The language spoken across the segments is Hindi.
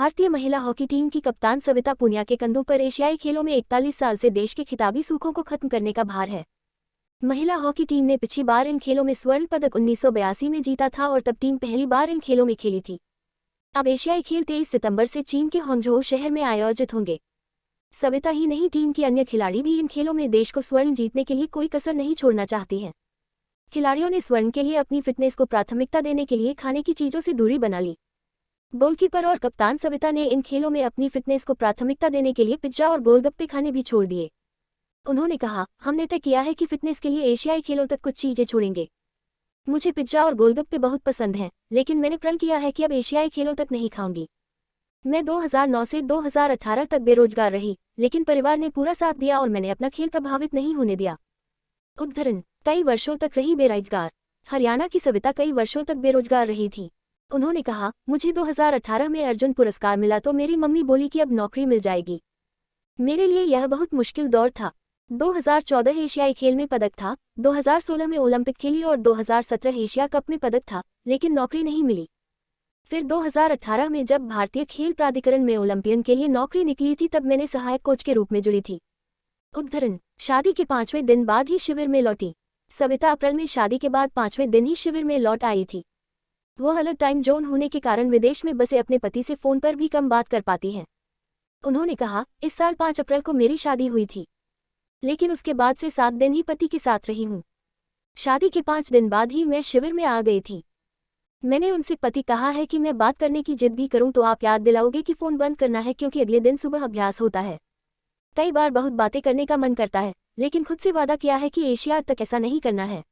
भारतीय महिला हॉकी टीम की कप्तान सविता पुनिया के कंधों पर एशियाई खेलों में 41 साल से देश के खिताबी सूखों को खत्म करने का भार है। महिला हॉकी टीम ने पिछली बार इन खेलों में स्वर्ण पदक 1982 में जीता था और तब टीम पहली बार इन खेलों में खेली थी। अब एशियाई खेल 23 सितंबर से चीन के हांगझोउ शहर में आयोजित होंगे। सविता ही नहीं, टीम की अन्य खिलाड़ी भी इन खेलों में देश को स्वर्ण जीतने के लिए कोई कसर नहीं छोड़ना चाहती हैं। खिलाड़ियों ने स्वर्ण के लिए अपनी फिटनेस को प्राथमिकता देने के लिए खाने की चीजों से दूरी बना ली। गोलकीपर और कप्तान सविता ने इन खेलों में अपनी फिटनेस को प्राथमिकता देने के लिए पिज्जा और गोलगप्पे खाने भी छोड़ दिए। उन्होंने कहा, हमने तय किया है कि फिटनेस के लिए एशियाई खेलों तक कुछ चीजें छोड़ेंगे। मुझे पिज्जा और गोलगप्पे बहुत पसंद हैं, लेकिन मैंने प्रण किया है कि अब एशियाई खेलों तक नहीं खाऊंगी। मैं 2009 से 2018 तक बेरोजगार रही, लेकिन परिवार ने पूरा साथ दिया और मैंने अपना खेल प्रभावित नहीं होने दिया। उद्धरण, कई वर्षों तक रही बेरोजगार। हरियाणा की सविता कई वर्षों तक बेरोजगार रही थी। उन्होंने कहा, मुझे 2018 में अर्जुन पुरस्कार मिला तो मेरी मम्मी बोली कि अब नौकरी मिल जाएगी। मेरे लिए यह बहुत मुश्किल दौर था। 2014 एशियाई खेल में पदक था, 2016 में ओलंपिक खेली और 2017 एशिया कप में पदक था, लेकिन नौकरी नहीं मिली। फिर 2018 में जब भारतीय खेल प्राधिकरण में ओलंपियन के लिए नौकरी निकली थी तब मैंने सहायक कोच के रूप में जुड़ी थी। उद्धरण, शादी के 5वें दिन बाद ही शिविर में लौटी। सविता अप्रैल में शादी के बाद 5वें दिन ही शिविर में लौट आई थी। वह अलग टाइम जोन होने के कारण विदेश में बसे अपने पति से फोन पर भी कम बात कर पाती हैं। उन्होंने कहा, इस साल 5 अप्रैल को मेरी शादी हुई थी, लेकिन उसके बाद से 7 दिन ही पति के साथ रही हूँ। शादी के 5 दिन बाद ही मैं शिविर में आ गई थी। मैंने उनसे पति कहा है कि मैं बात करने की जिद भी करूं तो आप याद दिलाओगे कि फ़ोन बंद करना है, क्योंकि अगले दिन सुबह अभ्यास होता है। कई बार बहुत बातें करने का मन करता है, लेकिन खुद से वादा किया है कि एशियाड तक ऐसा नहीं करना है।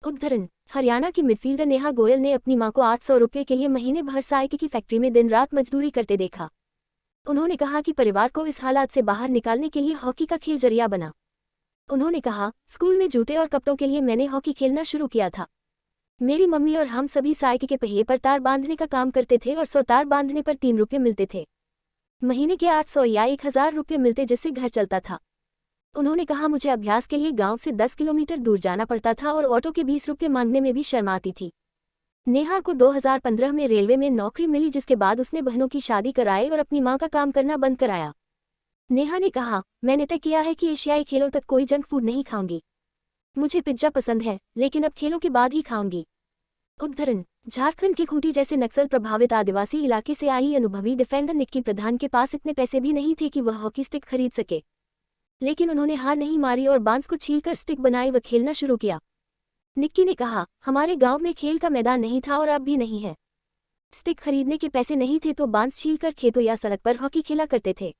उद्धरण, हरियाणा की मिडफील्डर नेहा गोयल ने अपनी मां को 800 रुपये के लिए महीने भर साइकिल की फैक्ट्री में दिन रात मजदूरी करते देखा। उन्होंने कहा कि परिवार को इस हालात से बाहर निकालने के लिए हॉकी का खेल जरिया बना। उन्होंने कहा, स्कूल में जूते और कपड़ों के लिए मैंने हॉकी खेलना शुरू किया था। मेरी मम्मी और हम सभी साइकिल के पहिए पर तार बांधने का काम करते थे और 100 तार बांधने पर 3 रुपये मिलते थे। महीने के 800 या 1000 रुपये मिलते, जिससे घर चलता था। उन्होंने कहा, मुझे अभ्यास के लिए गांव से 10 किलोमीटर दूर जाना पड़ता था और ऑटो के 20 रुपये मांगने में भी शर्म आती थी। नेहा को 2015 में रेलवे में नौकरी मिली, जिसके बाद उसने बहनों की शादी कराई और अपनी मां का काम करना बंद कराया। नेहा ने कहा, मैंने तय किया है कि एशियाई खेलों तक कोई जंक फूड नहीं खाऊंगी। मुझे पिज्जा पसंद है, लेकिन अब खेलों के बाद ही खाऊंगी। उद्धरण, झारखंड के खूंटी जैसे नक्सल प्रभावित आदिवासी इलाके से आई अनुभवी डिफेंडर निक्की प्रधान के पास इतने पैसे भी नहीं थे कि वह हॉकी स्टिक खरीद सके, लेकिन उन्होंने हार नहीं मारी और बांस को छीलकर स्टिक बनाई व खेलना शुरू किया। निक्की ने कहा, हमारे गांव में खेल का मैदान नहीं था और अब भी नहीं है। स्टिक खरीदने के पैसे नहीं थे तो बांस छीलकर खेतों या सड़क पर हॉकी खेला करते थे।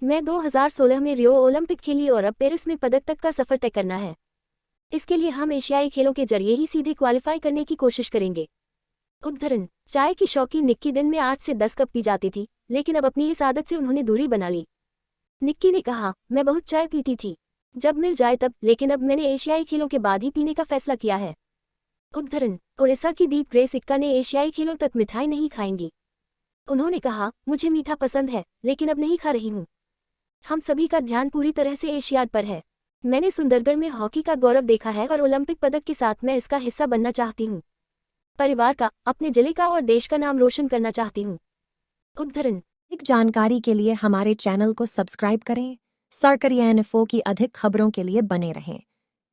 मैं 2016 में रियो ओलंपिक खेली और अब पेरिस में पदक तक का सफर तय करना है। इसके लिए हम एशियाई खेलों के जरिए ही सीधे क्वालिफाई करने की कोशिश करेंगे। उद्धरण, चाय की शौकीन निक्की दिन में 8 से 10 कप पी जाती थी, लेकिन अब अपनी इस आदत से उन्होंने दूरी बना ली। निक्की ने कहा, मैं बहुत चाय पीती थी, जब मिल जाए तब, लेकिन अब मैंने एशियाई खेलों के बाद ही पीने का फैसला किया है। उद्धरण, ओडिशा की दीप ग्रेस इक्का ने एशियाई खेलों तक मिठाई नहीं खाएंगी। उन्होंने कहा, मुझे मीठा पसंद है, लेकिन अब नहीं खा रही हूँ। हम सभी का ध्यान पूरी तरह से एशियाड पर है। मैंने सुंदरगढ़ में हॉकी का गौरव देखा है और ओलंपिक पदक के साथ मैं इसका हिस्सा बनना चाहती हूँ। परिवार का, अपने जिले का और देश का नाम रोशन करना चाहती हूँ। उद्धरण, अधिक जानकारी के लिए हमारे चैनल को सब्सक्राइब करें। सरकारी इन्फो की अधिक खबरों के लिए बने रहें।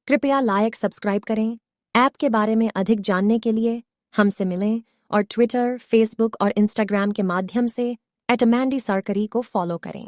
कृपया लाइक सब्सक्राइब करें। ऐप के बारे में अधिक जानने के लिए हमसे मिलें और ट्विटर, फेसबुक और इंस्टाग्राम के माध्यम से @अमैंडी सरकरी को फॉलो करें।